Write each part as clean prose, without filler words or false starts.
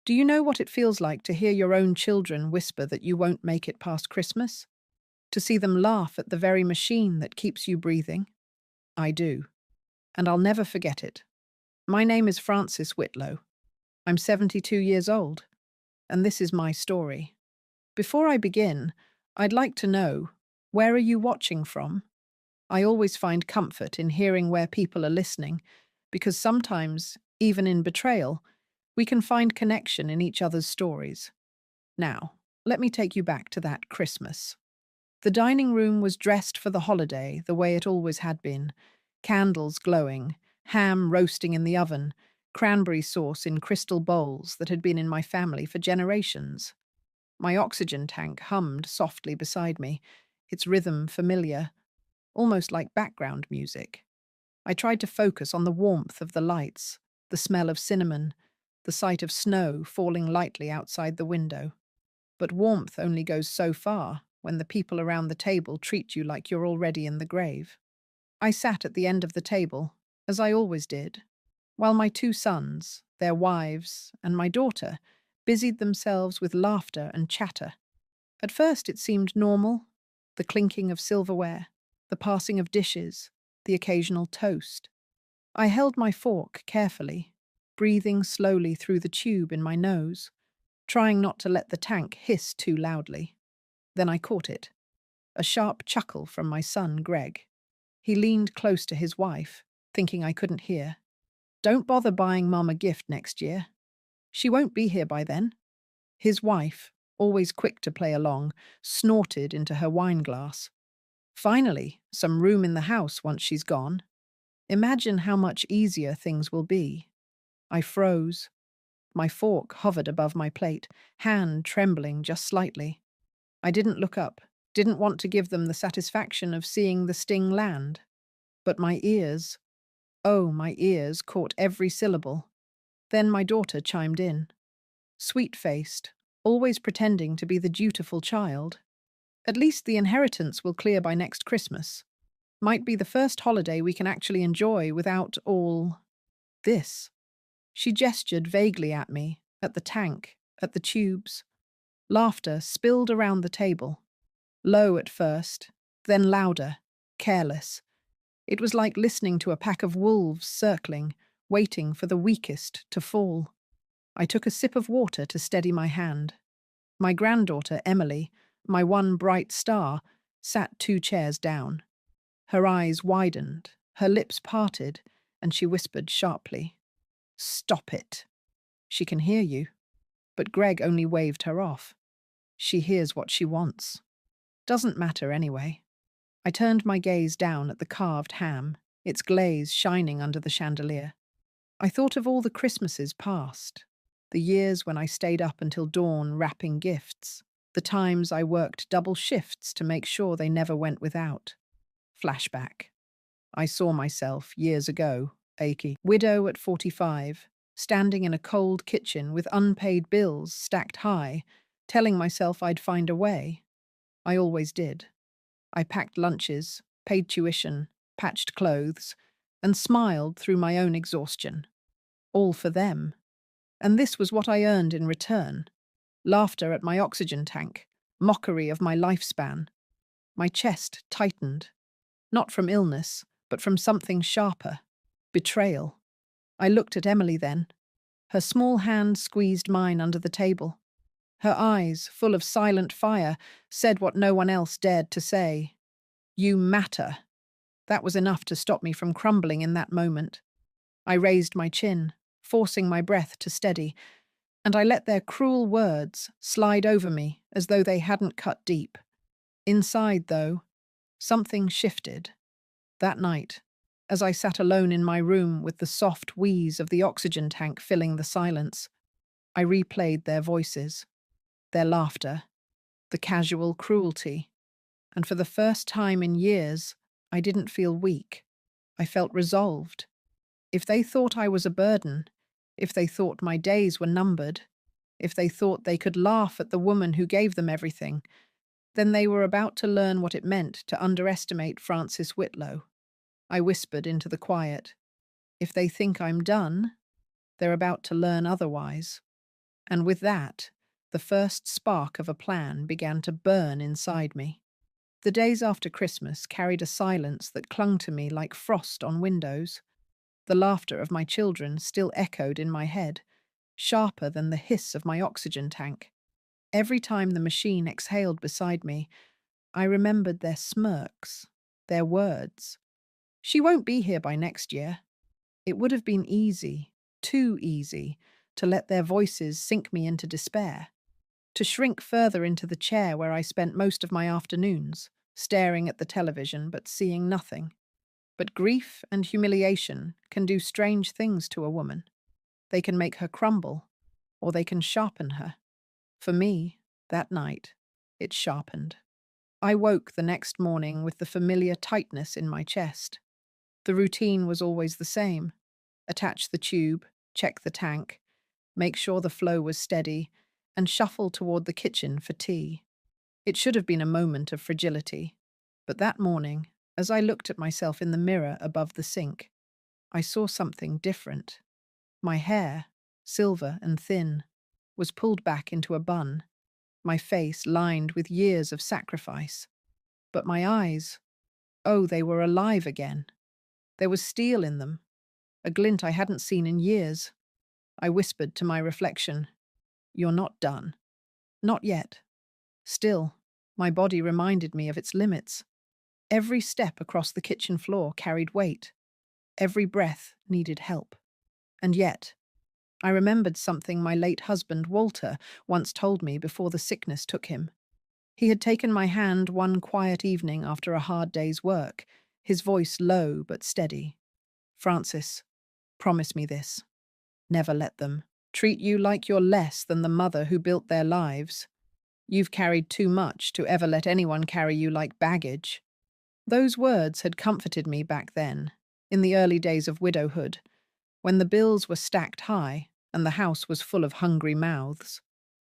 Do you know what it feels like to hear your own children whisper that you won't make it past Christmas? To see them laugh at the very machine that keeps you breathing? I do, and I'll never forget it. My name is Frances Whitlow. I'm 72 years old, and this is my story. Before I begin, I'd like to know, where are you watching from? I always find comfort in hearing where people are listening, because sometimes, even in betrayal, we can find connection in each other's stories. Now, let me take you back to that Christmas. The dining room was dressed for the holiday the way it always had been: candles glowing, ham roasting in the oven, cranberry sauce in crystal bowls that had been in my family for generations. My oxygen tank hummed softly beside me, its rhythm familiar, almost like background music. I tried to focus on the warmth of the lights, the smell of cinnamon, the sight of snow falling lightly outside the window. But warmth only goes so far when the people around the table treat you like you're already in the grave. I sat at the end of the table, as I always did, while my two sons, their wives, and my daughter busied themselves with laughter and chatter. At first it seemed normal: the clinking of silverware, the passing of dishes, the occasional toast. I held my fork carefully, breathing slowly through the tube in my nose, trying not to let the tank hiss too loudly. Then I caught it, a sharp chuckle from my son, Greg. He leaned close to his wife, thinking I couldn't hear. "Don't bother buying Mum a gift next year. She won't be here by then." His wife, always quick to play along, snorted into her wine glass. "Finally, some room in the house once she's gone. Imagine how much easier things will be." I froze. My fork hovered above my plate, hand trembling just slightly. I didn't look up, didn't want to give them the satisfaction of seeing the sting land. But my ears, oh, my ears caught every syllable. Then my daughter chimed in, sweet-faced, always pretending to be the dutiful child. "At least the inheritance will clear by next Christmas. Might be the first holiday we can actually enjoy without all this." She gestured vaguely at me, at the tank, at the tubes. Laughter spilled around the table. Low at first, then louder, careless. It was like listening to a pack of wolves circling, waiting for the weakest to fall. I took a sip of water to steady my hand. My granddaughter, Emily, my one bright star, sat 2 chairs down. Her eyes widened, her lips parted, and she whispered sharply, "Stop it. She can hear you." But Greg only waved her off. "She hears what she wants. Doesn't matter anyway." I turned my gaze down at the carved ham, its glaze shining under the chandelier. I thought of all the Christmases past, the years when I stayed up until dawn wrapping gifts, the times I worked double shifts to make sure they never went without. Flashback. I saw myself, years ago, achy, widow at 45, standing in a cold kitchen with unpaid bills stacked high, telling myself I'd find a way. I always did. I packed lunches, paid tuition, patched clothes, and smiled through my own exhaustion. All for them. And this was what I earned in return: laughter at my oxygen tank, mockery of my lifespan. My chest tightened, not from illness, but from something sharper: betrayal. I looked at Emily then. Her small hand squeezed mine under the table. Her eyes, full of silent fire, said what no one else dared to say. "You matter." That was enough to stop me from crumbling in that moment. I raised my chin, forcing my breath to steady, and I let their cruel words slide over me as though they hadn't cut deep. Inside, though, something shifted. That night, as I sat alone in my room with the soft wheeze of the oxygen tank filling the silence, I replayed their voices, their laughter, the casual cruelty, and for the first time in years, I didn't feel weak. I felt resolved. If they thought I was a burden, if they thought my days were numbered, if they thought they could laugh at the woman who gave them everything, then they were about to learn what it meant to underestimate Frances Whitlow. I whispered into the quiet, "If they think I'm done, they're about to learn otherwise." And with that, the first spark of a plan began to burn inside me. The days after Christmas carried a silence that clung to me like frost on windows. The laughter of my children still echoed in my head, sharper than the hiss of my oxygen tank. Every time the machine exhaled beside me, I remembered their smirks, their words. "She won't be here by next year." It would have been easy, too easy, to let their voices sink me into despair, to shrink further into the chair where I spent most of my afternoons, staring at the television but seeing nothing. But grief and humiliation can do strange things to a woman. They can make her crumble, or they can sharpen her. For me, that night, it sharpened. I woke the next morning with the familiar tightness in my chest. The routine was always the same: attach the tube, check the tank, make sure the flow was steady, and shuffle toward the kitchen for tea. It should have been a moment of fragility, but that morning, as I looked at myself in the mirror above the sink, I saw something different. My hair, silver and thin, was pulled back into a bun, my face lined with years of sacrifice. But my eyes, oh, they were alive again. There was steel in them, a glint I hadn't seen in years. I whispered to my reflection, "You're not done." Not yet. Still, my body reminded me of its limits. Every step across the kitchen floor carried weight. Every breath needed help. And yet, I remembered something my late husband, Walter, once told me before the sickness took him. He had taken my hand one quiet evening after a hard day's work, his voice low but steady. "Francis, promise me this. Never let them treat you like you're less than the mother who built their lives. You've carried too much to ever let anyone carry you like baggage." Those words had comforted me back then, in the early days of widowhood, when the bills were stacked high and the house was full of hungry mouths.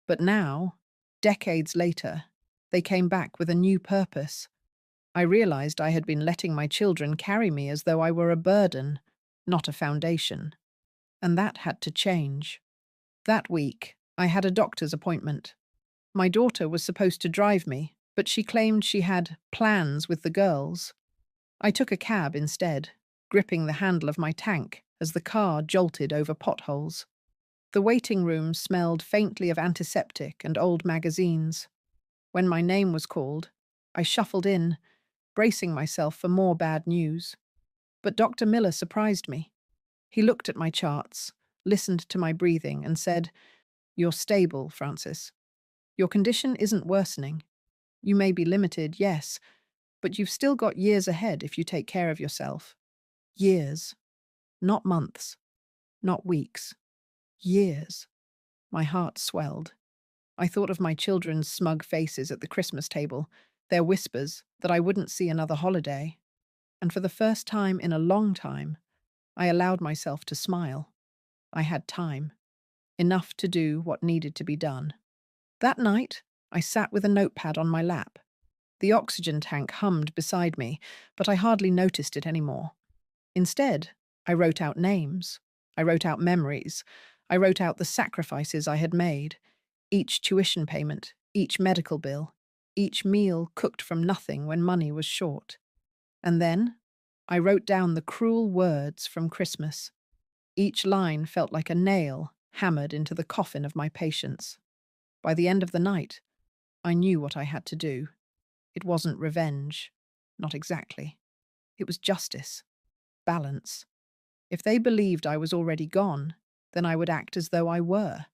But now, decades later, they came back with a new purpose. I realized I had been letting my children carry me as though I were a burden, not a foundation. And that had to change. That week, I had a doctor's appointment. My daughter was supposed to drive me, but she claimed she had plans with the girls. I took a cab instead, gripping the handle of my tank as the car jolted over potholes. The waiting room smelled faintly of antiseptic and old magazines. When my name was called, I shuffled in, bracing myself for more bad news. But Dr. Miller surprised me. He looked at my charts, listened to my breathing, and said, "You're stable, Francis. Your condition isn't worsening. You may be limited, yes, but you've still got years ahead if you take care of yourself." Years. Not months. Not weeks. Years. My heart swelled. I thought of my children's smug faces at the Christmas table, their whispers that I wouldn't see another holiday. And for the first time in a long time, I allowed myself to smile. I had time. Enough to do what needed to be done. That night, I sat with a notepad on my lap. The oxygen tank hummed beside me, but I hardly noticed it anymore. Instead, I wrote out names. I wrote out memories. I wrote out the sacrifices I had made. Each tuition payment, each medical bill, each meal cooked from nothing when money was short. And then, I wrote down the cruel words from Christmas. Each line felt like a nail hammered into the coffin of my patience. By the end of the night, I knew what I had to do. It wasn't revenge. Not exactly. It was justice. Balance. If they believed I was already gone, then I would act as though I were.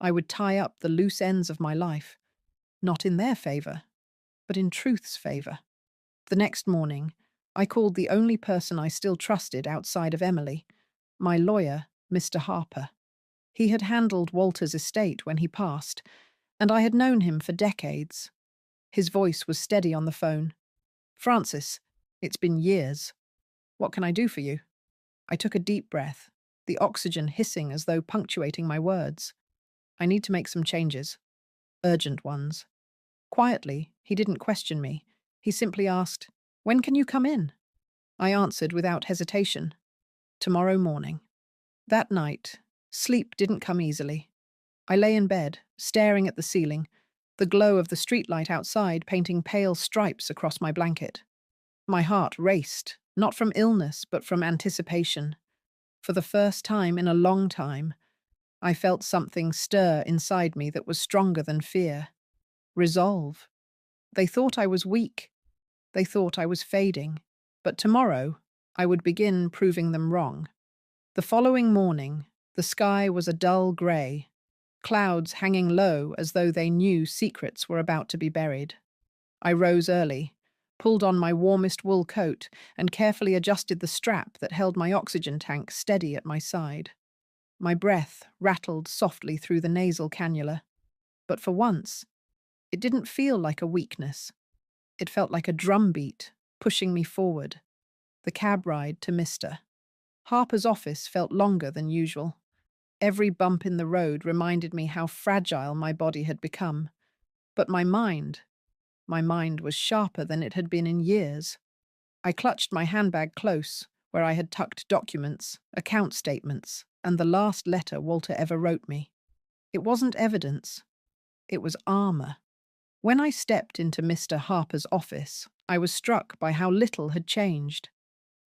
I would tie up the loose ends of my life, not in their favor, but in truth's favor. The next morning, I called the only person I still trusted outside of Emily, my lawyer, Mr. Harper. He had handled Walter's estate when he passed, and I had known him for decades. His voice was steady on the phone. "Francis, it's been years. What can I do for you?" I took a deep breath, the oxygen hissing as though punctuating my words. "I need to make some changes. Urgent ones." Quietly, he didn't question me. He simply asked, "When can you come in?" I answered without hesitation, "Tomorrow morning." That night, sleep didn't come easily. I lay in bed, staring at the ceiling, the glow of the streetlight outside painting pale stripes across my blanket. My heart raced, not from illness, but from anticipation. For the first time in a long time, I felt something stir inside me that was stronger than fear. Resolve. They thought I was weak. They thought I was fading. But tomorrow, I would begin proving them wrong. The following morning, the sky was a dull grey, clouds hanging low as though they knew secrets were about to be buried. I rose early, pulled on my warmest wool coat, and carefully adjusted the strap that held my oxygen tank steady at my side. My breath rattled softly through the nasal cannula, but for once, it didn't feel like a weakness. It felt like a drumbeat, pushing me forward. The cab ride to Mr. Harper's office felt longer than usual. Every bump in the road reminded me how fragile my body had become. But my mind was sharper than it had been in years. I clutched my handbag close, where I had tucked documents, account statements, and the last letter Walter ever wrote me. It wasn't evidence. It was armor. When I stepped into Mr. Harper's office, I was struck by how little had changed.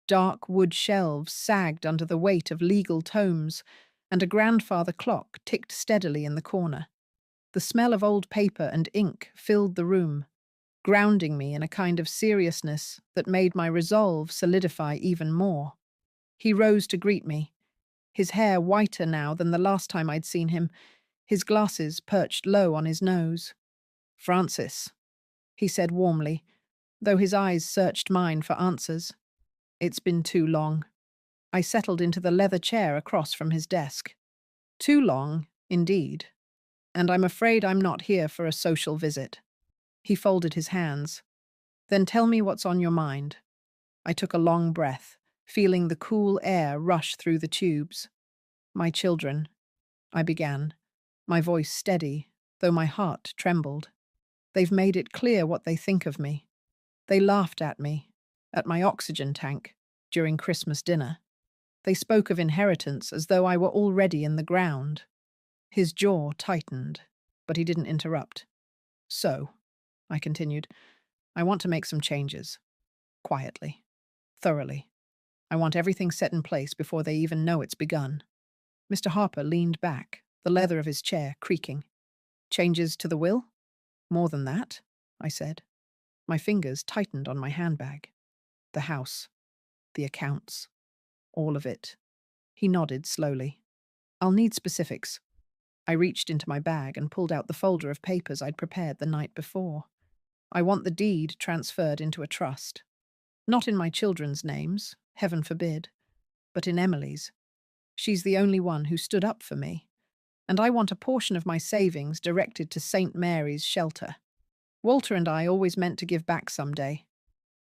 Dark wood shelves sagged under the weight of legal tomes, and a grandfather clock ticked steadily in the corner. The smell of old paper and ink filled the room, grounding me in a kind of seriousness that made my resolve solidify even more. He rose to greet me, his hair whiter now than the last time I'd seen him, his glasses perched low on his nose. "Francis," he said warmly, though his eyes searched mine for answers. "It's been too long." I settled into the leather chair across from his desk. "Too long, indeed. And I'm afraid I'm not here for a social visit." He folded his hands. "Then tell me what's on your mind." I took a long breath, feeling the cool air rush through the tubes. "My children," I began, my voice steady, though my heart trembled. "They've made it clear what they think of me. They laughed at me, at my oxygen tank, during Christmas dinner. They spoke of inheritance as though I were already in the ground." His jaw tightened, but he didn't interrupt. "So," I continued, "I want to make some changes. Quietly. Thoroughly. I want everything set in place before they even know it's begun." Mr. Harper leaned back, the leather of his chair creaking. "Changes to the will?" "More than that," I said. My fingers tightened on my handbag. "The house. The accounts. All of it." He nodded slowly. "I'll need specifics." I reached into my bag and pulled out the folder of papers I'd prepared the night before. "I want the deed transferred into a trust. Not in my children's names, heaven forbid, but in Emily's. She's the only one who stood up for me. And I want a portion of my savings directed to St. Mary's Shelter. Walter and I always meant to give back someday.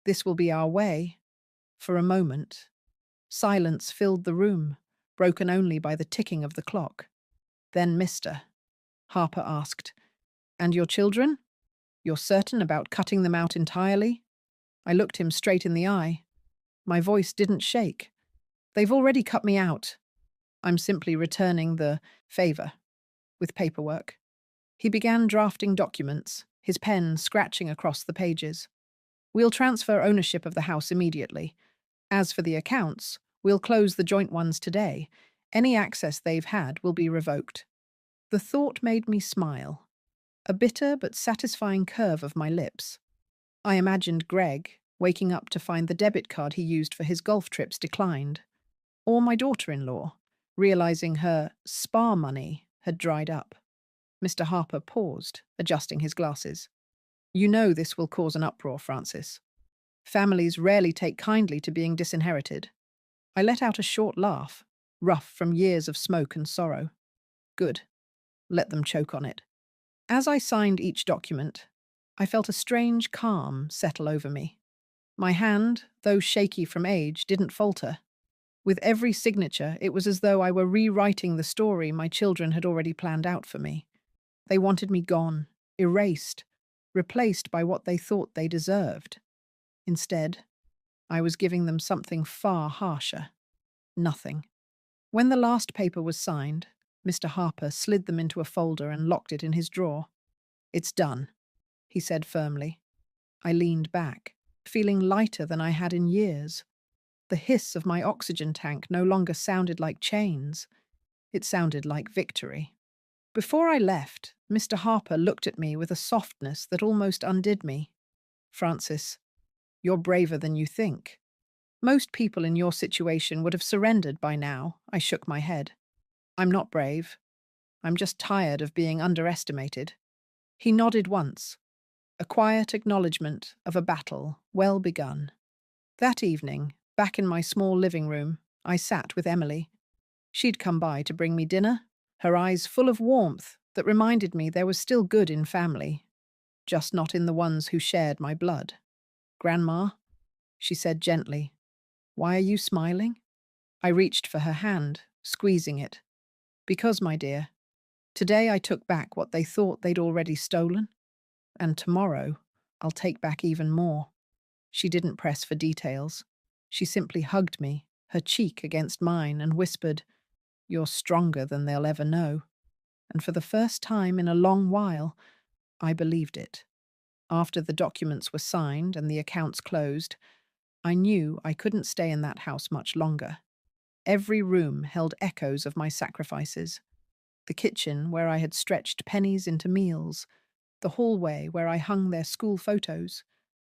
This will be our way." For a moment, silence filled the room, broken only by the ticking of the clock. Then Mr. Harper asked, "And your children? You're certain about cutting them out entirely?" I looked him straight in the eye. My voice didn't shake. "They've already cut me out. I'm simply returning the favor with paperwork." He began drafting documents, his pen scratching across the pages. "We'll transfer ownership of the house immediately. As for the accounts, we'll close the joint ones today. Any access they've had will be revoked." The thought made me smile, a bitter but satisfying curve of my lips. I imagined Greg waking up to find the debit card he used for his golf trips declined, or my daughter-in-law realizing her spa money had dried up. Mr. Harper paused, adjusting his glasses. "You know this will cause an uproar, Francis. Families rarely take kindly to being disinherited." I let out a short laugh, rough from years of smoke and sorrow. "Good. Let them choke on it." As I signed each document, I felt a strange calm settle over me. My hand, though shaky from age, didn't falter. With every signature, it was as though I were rewriting the story my children had already planned out for me. They wanted me gone, erased, replaced by what they thought they deserved. Instead, I was giving them something far harsher. Nothing. When the last paper was signed, Mr. Harper slid them into a folder and locked it in his drawer. "It's done," he said firmly. I leaned back, feeling lighter than I had in years. The hiss of my oxygen tank no longer sounded like chains. It sounded like victory. Before I left, Mr. Harper looked at me with a softness that almost undid me. "Francis, you're braver than you think. Most people in your situation would have surrendered by now." I shook my head. "I'm not brave. I'm just tired of being underestimated." He nodded once, a quiet acknowledgement of a battle well begun. That evening, back in my small living room, I sat with Emily. She'd come by to bring me dinner, her eyes full of warmth that reminded me there was still good in family, just not in the ones who shared my blood. "Grandma," she said gently, "why are you smiling?" I reached for her hand, squeezing it. "Because, my dear, today I took back what they thought they'd already stolen, and tomorrow I'll take back even more." She didn't press for details. She simply hugged me, her cheek against mine, and whispered, "You're stronger than they'll ever know." And for the first time in a long while, I believed it. After the documents were signed and the accounts closed, I knew I couldn't stay in that house much longer. Every room held echoes of my sacrifices. The kitchen, where I had stretched pennies into meals, the hallway where I hung their school photos,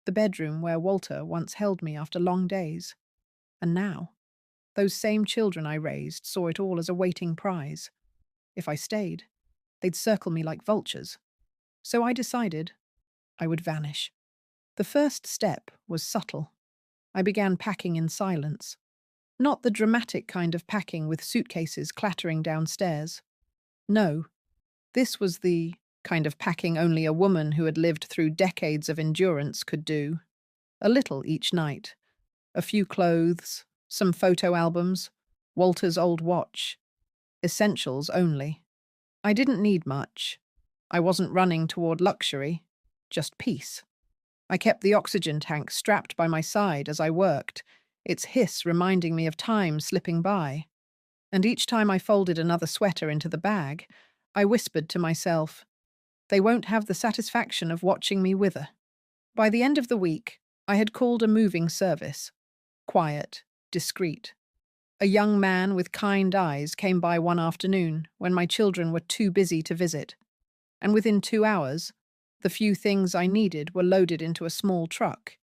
the bedroom where Walter once held me after long days. And now, those same children I raised saw it all as a waiting prize. If I stayed, they'd circle me like vultures. So I decided I would vanish. The first step was subtle. I began packing in silence. Not the dramatic kind of packing with suitcases clattering downstairs. No, this was the kind of packing only a woman who had lived through decades of endurance could do. A little each night. A few clothes, some photo albums, Walter's old watch. Essentials only. I didn't need much. I wasn't running toward luxury, just peace. I kept the oxygen tank strapped by my side as I worked, its hiss reminding me of time slipping by. And each time I folded another sweater into the bag, I whispered to myself, "They won't have the satisfaction of watching me wither." By the end of the week, I had called a moving service. Quiet, discreet. A young man with kind eyes came by one afternoon when my children were too busy to visit, and within 2 hours, the few things I needed were loaded into a small truck.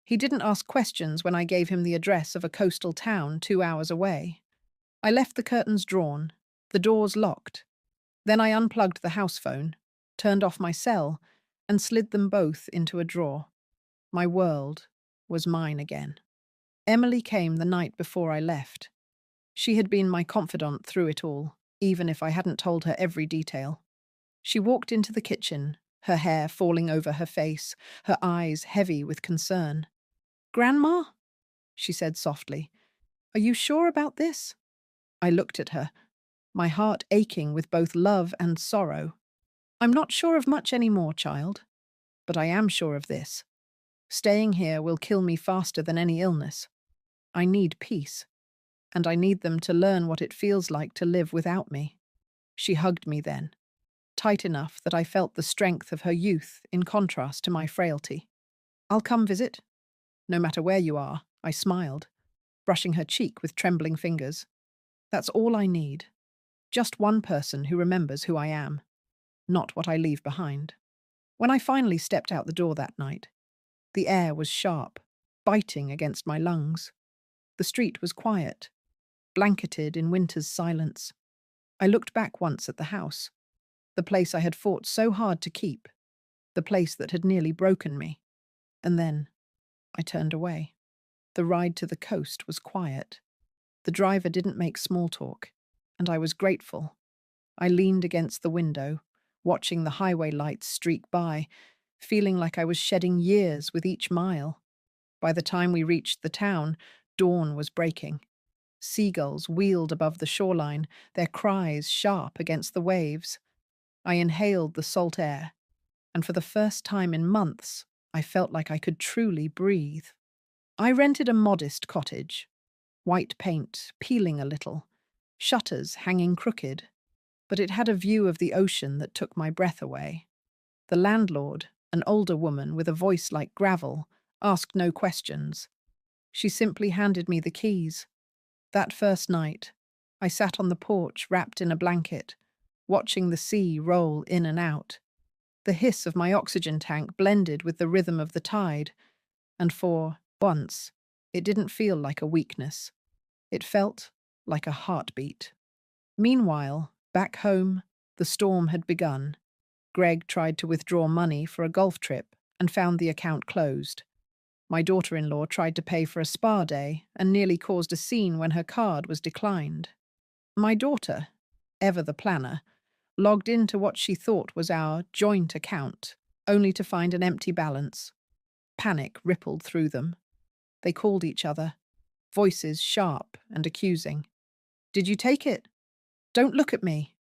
He didn't ask questions when I gave him the address of a coastal town 2 hours away. I left the curtains drawn, the doors locked. Then I unplugged the house phone, turned off my cell, and slid them both into a drawer. My world was mine again. Emily came the night before I left. She had been my confidant through it all, even if I hadn't told her every detail. She walked into the kitchen, her hair falling over her face, her eyes heavy with concern. "Grandma," she said softly, "are you sure about this?" I looked at her, my heart aching with both love and sorrow. "I'm not sure of much anymore, child, but I am sure of this. Staying here will kill me faster than any illness. I need peace, and I need them to learn what it feels like to live without me." She hugged me then, tight enough that I felt the strength of her youth in contrast to my frailty. "I'll come visit, no matter where you are," I smiled, brushing her cheek with trembling fingers. "That's all I need. Just one person who remembers who I am, not what I leave behind." When I finally stepped out the door that night, the air was sharp, biting against my lungs. The street was quiet, blanketed in winter's silence. I looked back once at the house, the place I had fought so hard to keep, the place that had nearly broken me. And then I turned away. The ride to the coast was quiet. The driver didn't make small talk, and I was grateful. I leaned against the window, watching the highway lights streak by, feeling like I was shedding years with each mile. By the time we reached the town, dawn was breaking. Seagulls wheeled above the shoreline, their cries sharp against the waves. I inhaled the salt air, and for the first time in months, I felt like I could truly breathe. I rented a modest cottage, white paint peeling a little, shutters hanging crooked. but it had a view of the ocean that took my breath away. The landlord, an older woman with a voice like gravel, asked no questions. She simply handed me the keys. That first night, I sat on the porch wrapped in a blanket, watching the sea roll in and out. The hiss of my oxygen tank blended with the rhythm of the tide, and for once, it didn't feel like a weakness. It felt like a heartbeat. Meanwhile, back home, the storm had begun. Greg tried to withdraw money for a golf trip and found the account closed. My daughter-in-law tried to pay for a spa day and nearly caused a scene when her card was declined. My daughter, ever the planner, logged into what she thought was our joint account, only to find an empty balance. Panic rippled through them. They called each other, voices sharp and accusing. "Did you take it? Don't look at me.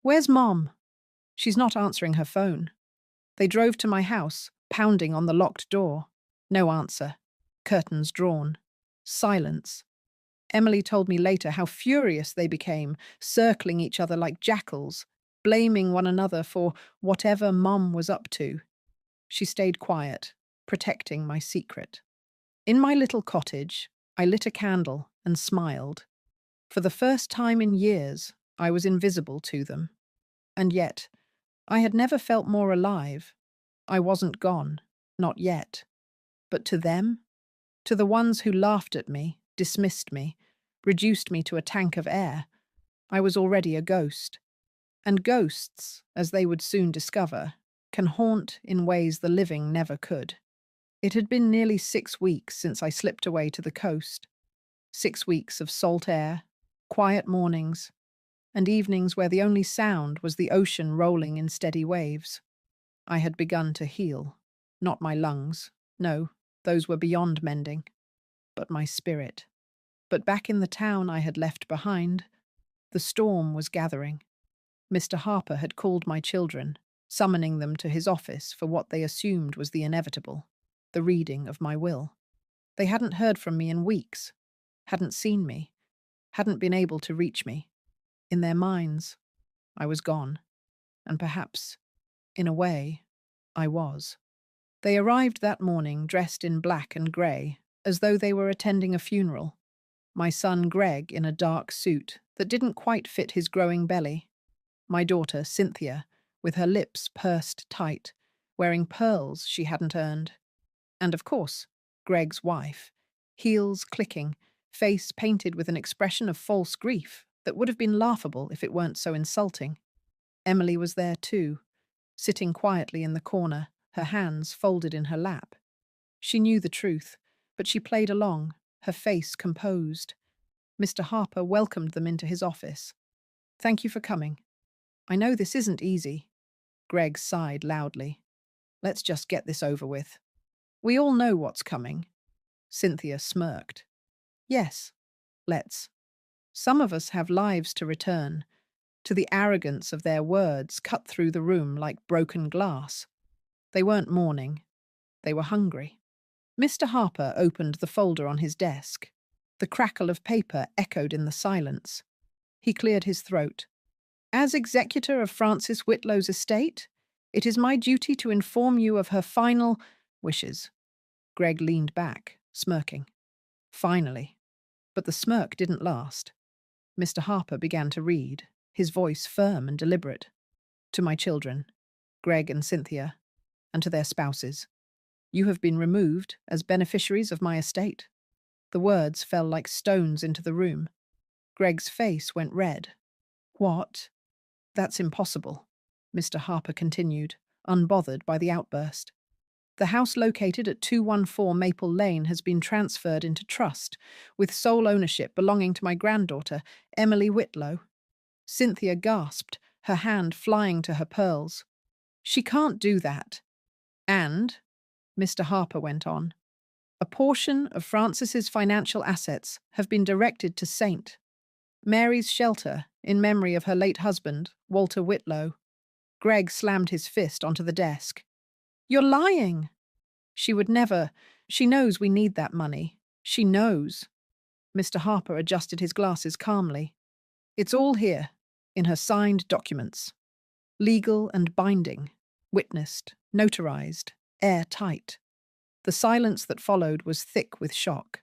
Where's Mom? She's not answering her phone." They drove to my house, pounding on the locked door. No answer. Curtains drawn. Silence. Emily told me later how furious they became, circling each other like jackals, blaming one another for whatever Mom was up to. She stayed quiet, protecting my secret. In my little cottage, I lit a candle and smiled. For the first time in years, I was invisible to them. And yet, I had never felt more alive. I wasn't gone, not yet. But to them, to the ones who laughed at me, dismissed me, reduced me to a tank of air, I was already a ghost. And ghosts, as they would soon discover, can haunt in ways the living never could. It had been nearly 6 weeks since I slipped away to the coast. 6 weeks of salt air, quiet mornings, and evenings where the only sound was the ocean rolling in steady waves. I had begun to heal. Not my lungs. No, those were beyond mending. But my spirit. But back in the town I had left behind, the storm was gathering. Mr. Harper had called my children, summoning them to his office for what they assumed was the inevitable, the reading of my will. They hadn't heard from me in weeks, hadn't seen me, hadn't been able to reach me. In their minds, I was gone. And perhaps, in a way, I was. They arrived that morning dressed in black and grey, as though they were attending a funeral. My son Greg in a dark suit that didn't quite fit his growing belly. My daughter Cynthia, with her lips pursed tight, wearing pearls she hadn't earned. And of course, Greg's wife, heels clicking, face painted with an expression of false grief that would have been laughable if it weren't so insulting. Emily was there too, sitting quietly in the corner, her hands folded in her lap. She knew the truth, but she played along, her face composed. Mr. Harper welcomed them into his office. "Thank you for coming. I know this isn't easy." Greg sighed loudly. "Let's just get this over with. We all know what's coming." Cynthia smirked. "Yes, let's. Some of us have lives to return." To the arrogance of their words cut through the room like broken glass. They weren't mourning. They were hungry. Mr. Harper opened the folder on his desk. The crackle of paper echoed in the silence. He cleared his throat. "As executor of Frances Whitlow's estate, it is my duty to inform you of her final wishes." Greg leaned back, smirking. Finally. But the smirk didn't last. Mr. Harper began to read, his voice firm and deliberate. "To my children, Greg and Cynthia, and to their spouses, you have been removed as beneficiaries of my estate." The words fell like stones into the room. Greg's face went red. "What?" "That's impossible," Mr. Harper continued, unbothered by the outburst. "The house located at 214 Maple Lane has been transferred into trust, with sole ownership belonging to my granddaughter, Emily Whitlow." Cynthia gasped, her hand flying to her pearls. "She can't do that." "And," Mr. Harper went on, "a portion of Frances's financial assets have been directed to St. Mary's Shelter in memory of her late husband, Walter Whitlow." Greg slammed his fist onto the desk. "You're lying." "She would never. She knows we need that money. She knows." Mr. Harper adjusted his glasses calmly. "It's all here, in her signed documents. Legal and binding, witnessed, notarized, airtight. The silence that followed was thick with shock.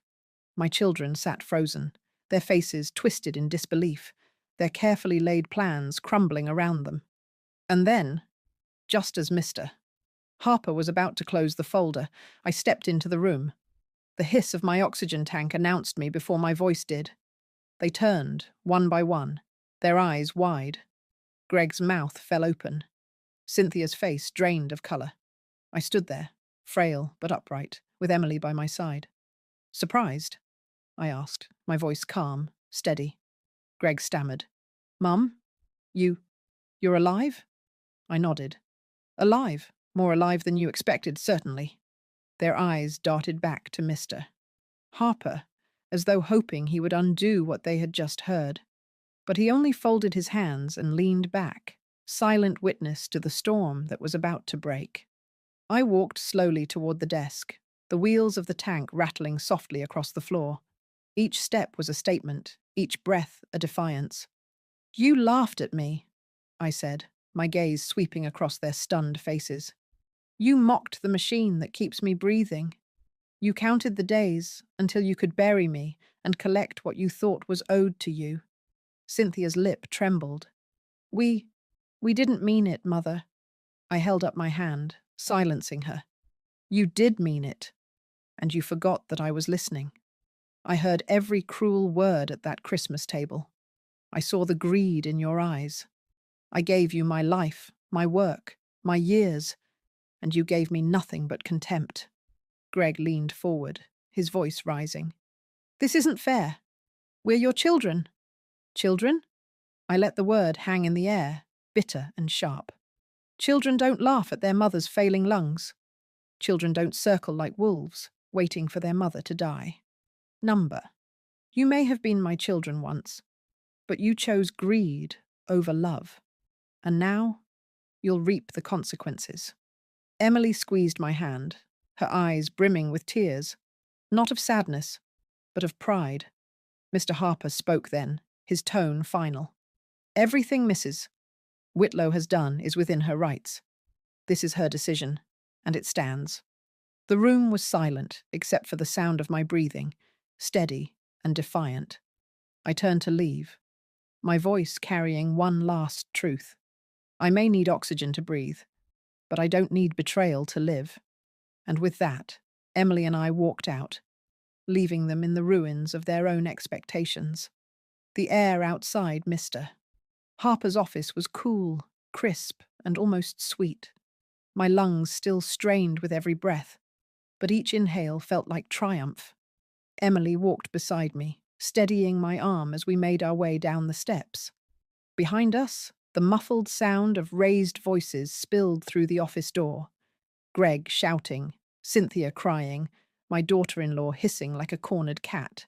My children sat frozen, their faces twisted in disbelief, their carefully laid plans crumbling around them. And then, just as Mr. Harper was about to close the folder, I stepped into the room. The hiss of my oxygen tank announced me before my voice did. They turned, one by one, their eyes wide. Greg's mouth fell open. Cynthia's face drained of colour. I stood there, frail but upright, with Emily by my side. "Surprised?" I asked, my voice calm, steady. Greg stammered. "Mum? You're alive?" I nodded. "Alive. More alive than you expected, certainly." Their eyes darted back to Mr. Harper, as though hoping he would undo what they had just heard. But he only folded his hands and leaned back, silent witness to the storm that was about to break. I walked slowly toward the desk, the wheels of the tank rattling softly across the floor. Each step was a statement, each breath a defiance. "You laughed at me," I said, my gaze sweeping across their stunned faces. "You mocked the machine that keeps me breathing. You counted the days until you could bury me and collect what you thought was owed to you." Cynthia's lip trembled. We didn't mean it, Mother." I held up my hand, silencing her. "You did mean it, and you forgot that I was listening. I heard every cruel word at that Christmas table. I saw the greed in your eyes. I gave you my life, my work, my years, and you gave me nothing but contempt." Greg leaned forward, his voice rising. "This isn't fair. We're your children." "Children?" I let the word hang in the air, bitter and sharp. "Children don't laugh at their mother's failing lungs. Children don't circle like wolves, waiting for their mother to die. Number. You may have been my children once, but you chose greed over love. And now, you'll reap the consequences." Emily squeezed my hand, her eyes brimming with tears, not of sadness, but of pride. Mr. Harper spoke then, his tone final. "Everything Mrs. Whitlow has done is within her rights. This is her decision, and it stands." The room was silent, except for the sound of my breathing, steady and defiant. I turned to leave, my voice carrying one last truth. I may need oxygen to breathe, but I don't need betrayal to live. And with that, Emily and I walked out, leaving them in the ruins of their own expectations. The air outside Mr. Harper's office was cool, crisp, and almost sweet. My lungs still strained with every breath, but each inhale felt like triumph. Emily walked beside me, steadying my arm as we made our way down the steps. Behind us, the muffled sound of raised voices spilled through the office door. Greg shouting, Cynthia crying, my daughter-in-law hissing like a cornered cat.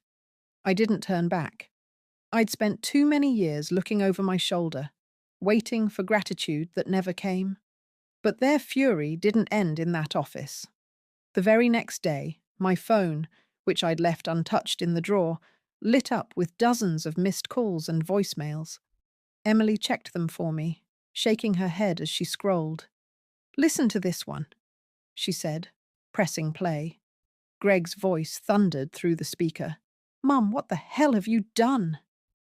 I didn't turn back. I'd spent too many years looking over my shoulder, waiting for gratitude that never came. But their fury didn't end in that office. The very next day, my phone, which I'd left untouched in the drawer, lit up with dozens of missed calls and voicemails. Emily checked them for me, shaking her head as she scrolled. "Listen to this one," she said, pressing play. Greg's voice thundered through the speaker. "Mum, what the hell have you done?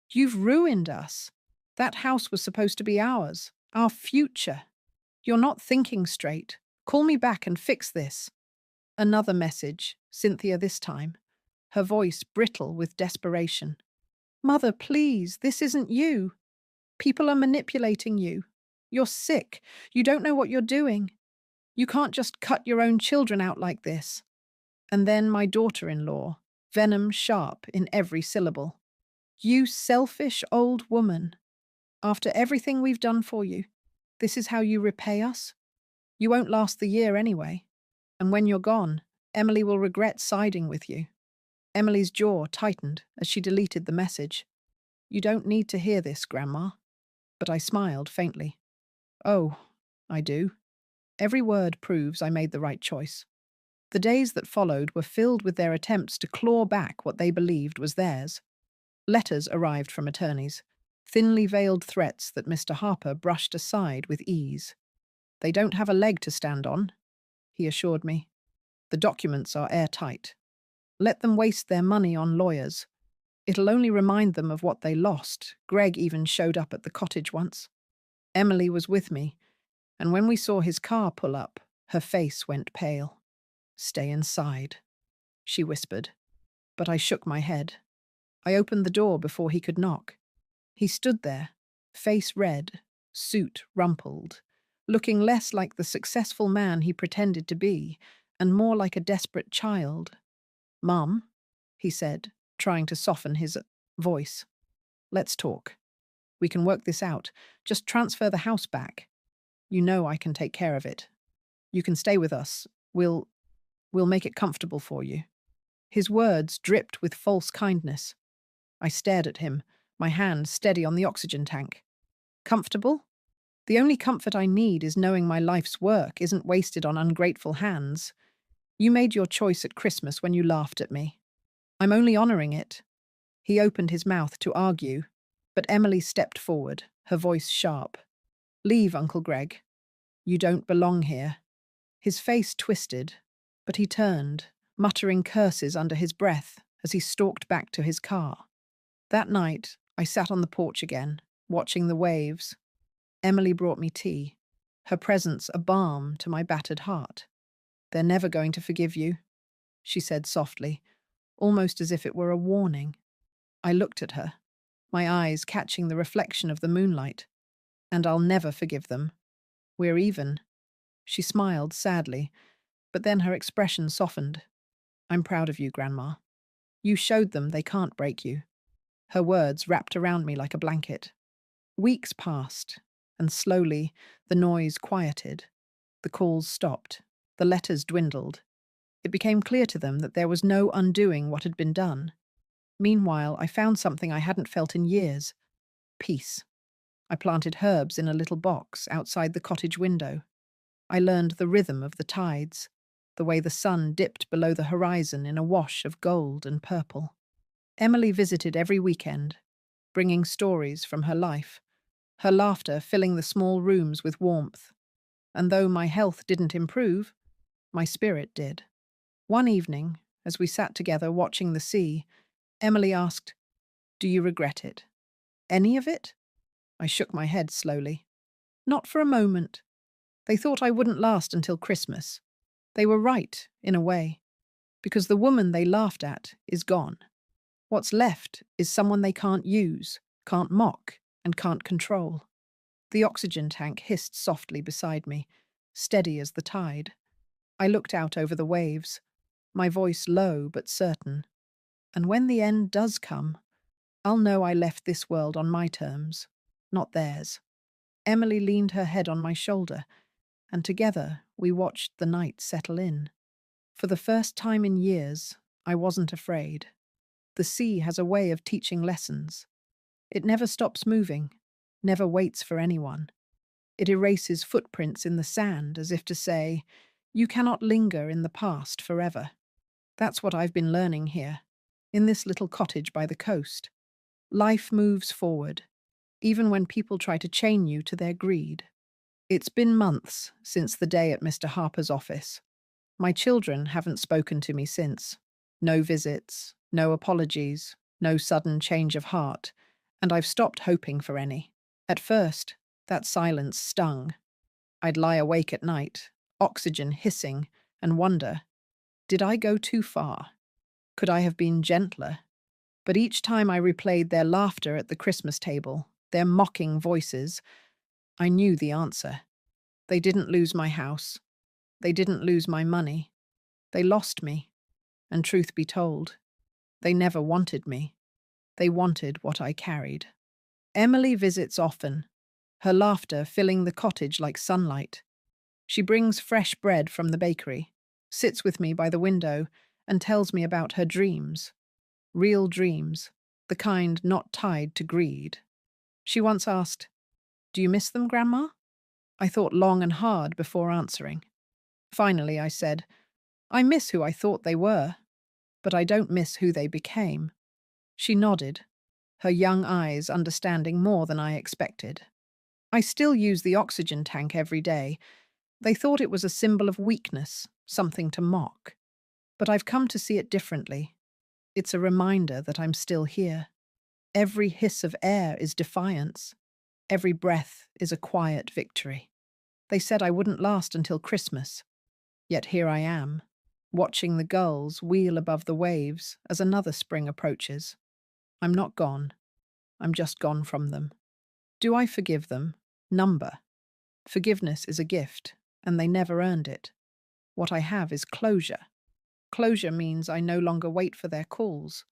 You've ruined us. That house was supposed to be ours, our future. You're not thinking straight. Call me back and fix this." Another message, Cynthia this time, her voice brittle with desperation. "Mother, please, this isn't you. People are manipulating you. You're sick. You don't know what you're doing. You can't just cut your own children out like this." And then my daughter-in-law, venom sharp in every syllable. "You selfish old woman. After everything we've done for you, this is how you repay us? You won't last the year anyway. And when you're gone, Emily will regret siding with you." Emily's jaw tightened as she deleted the message. "You don't need to hear this, Grandma." But I smiled faintly. "Oh, I do. Every word proves I made the right choice." The days that followed were filled with their attempts to claw back what they believed was theirs. Letters arrived from attorneys, thinly veiled threats that Mr. Harper brushed aside with ease. "They don't have a leg to stand on," he assured me. "The documents are airtight. Let them waste their money on lawyers. It'll only remind them of what they lost. Greg even showed up at the cottage once. Emily was with me, and when we saw his car pull up, her face went pale. 'Stay inside,' she whispered, but I shook my head. I opened the door before he could knock. He stood there, face red, suit rumpled, looking less like the successful man he pretended to be, and more like a desperate child. "Mum," he said, trying to soften his voice. "Let's talk. We can work this out. Just transfer the house back. You know I can take care of it. You can stay with us. We'll make it comfortable for you." His words dripped with false kindness. I stared at him, my hand steady on the oxygen tank. Comfortable? The only comfort I need is knowing my life's work isn't wasted on ungrateful hands. You made your choice at Christmas when you laughed at me. I'm only honoring it. He opened his mouth to argue, but Emily stepped forward, her voice sharp. "Leave, Uncle Greg. You don't belong here." His face twisted, but he turned, muttering curses under his breath as he stalked back to his car. That night, I sat on the porch again, watching the waves. Emily brought me tea, her presence a balm to my battered heart. "They're never going to forgive you," she said softly, almost as if it were a warning. I looked at her, my eyes catching the reflection of the moonlight. "And I'll never forgive them. We're even." She smiled sadly, but then her expression softened. "I'm proud of you, Grandma. You showed them they can't break you." Her words wrapped around me like a blanket. Weeks passed, and slowly the noise quieted. The calls stopped. The letters dwindled. It became clear to them that there was no undoing what had been done. Meanwhile, I found something I hadn't felt in years: peace. I planted herbs in a little box outside the cottage window. I learned the rhythm of the tides, the way the sun dipped below the horizon in a wash of gold and purple. Emily visited every weekend, bringing stories from her life, her laughter filling the small rooms with warmth. And though my health didn't improve, my spirit did. One evening, as we sat together watching the sea, Emily asked, "Do you regret it? Any of it?" I shook my head slowly. "Not for a moment. They thought I wouldn't last until Christmas. They were right, in a way, because the woman they laughed at is gone. What's left is someone they can't use, can't mock, and can't control." The oxygen tank hissed softly beside me, steady as the tide. I looked out over the waves, my voice low but certain. "And when the end does come, I'll know I left this world on my terms, not theirs." Emily leaned her head on my shoulder, and together we watched the night settle in. For the first time in years, I wasn't afraid. The sea has a way of teaching lessons. It never stops moving, never waits for anyone. It erases footprints in the sand as if to say, "You cannot linger in the past forever." That's what I've been learning here, in this little cottage by the coast. Life moves forward, even when people try to chain you to their greed. It's been months since the day at Mr. Harper's office. My children haven't spoken to me since. No visits, no apologies, no sudden change of heart, and I've stopped hoping for any. At first, that silence stung. I'd lie awake at night, oxygen hissing, and wonder, did I go too far? Could I have been gentler? But each time I replayed their laughter at the Christmas table, their mocking voices, I knew the answer. They didn't lose my house. They didn't lose my money. They lost me. And truth be told, they never wanted me. They wanted what I carried. Emily visits often, her laughter filling the cottage like sunlight. She brings fresh bread from the bakery, sits with me by the window, and tells me about her dreams. Real dreams, the kind not tied to greed. She once asked, "Do you miss them, Grandma?" I thought long and hard before answering. Finally, I said, "I miss who I thought they were, but I don't miss who they became." She nodded, her young eyes understanding more than I expected. I still use the oxygen tank every day. They thought it was a symbol of weakness, something to mock. But I've come to see it differently. It's a reminder that I'm still here. Every hiss of air is defiance. Every breath is a quiet victory. They said I wouldn't last until Christmas. Yet here I am, watching the gulls wheel above the waves as another spring approaches. I'm not gone. I'm just gone from them. Do I forgive them? Number. Forgiveness is a gift, and they never earned it. What I have is closure. Closure means I no longer wait for their calls.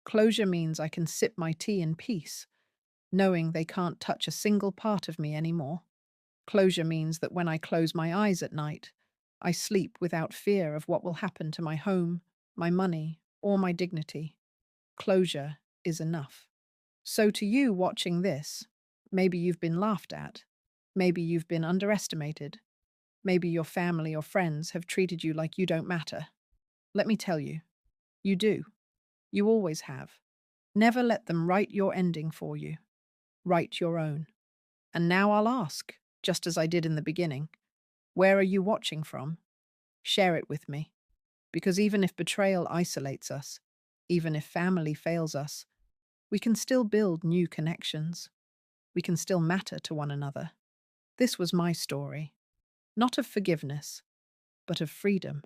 Closure means I can sip my tea in peace, knowing they can't touch a single part of me anymore. Closure means that when I close my eyes at night, I sleep without fear of what will happen to my home, my money, or my dignity. Closure is enough. So to you watching this, maybe you've been laughed at, maybe you've been underestimated, maybe your family or friends have treated you like you don't matter. Let me tell you, you do. You always have. Never let them write your ending for you. Write your own. And now I'll ask, just as I did in the beginning, where are you watching from? Share it with me. Because even if betrayal isolates us, even if family fails us, we can still build new connections. We can still matter to one another. This was my story, not of forgiveness, but of freedom.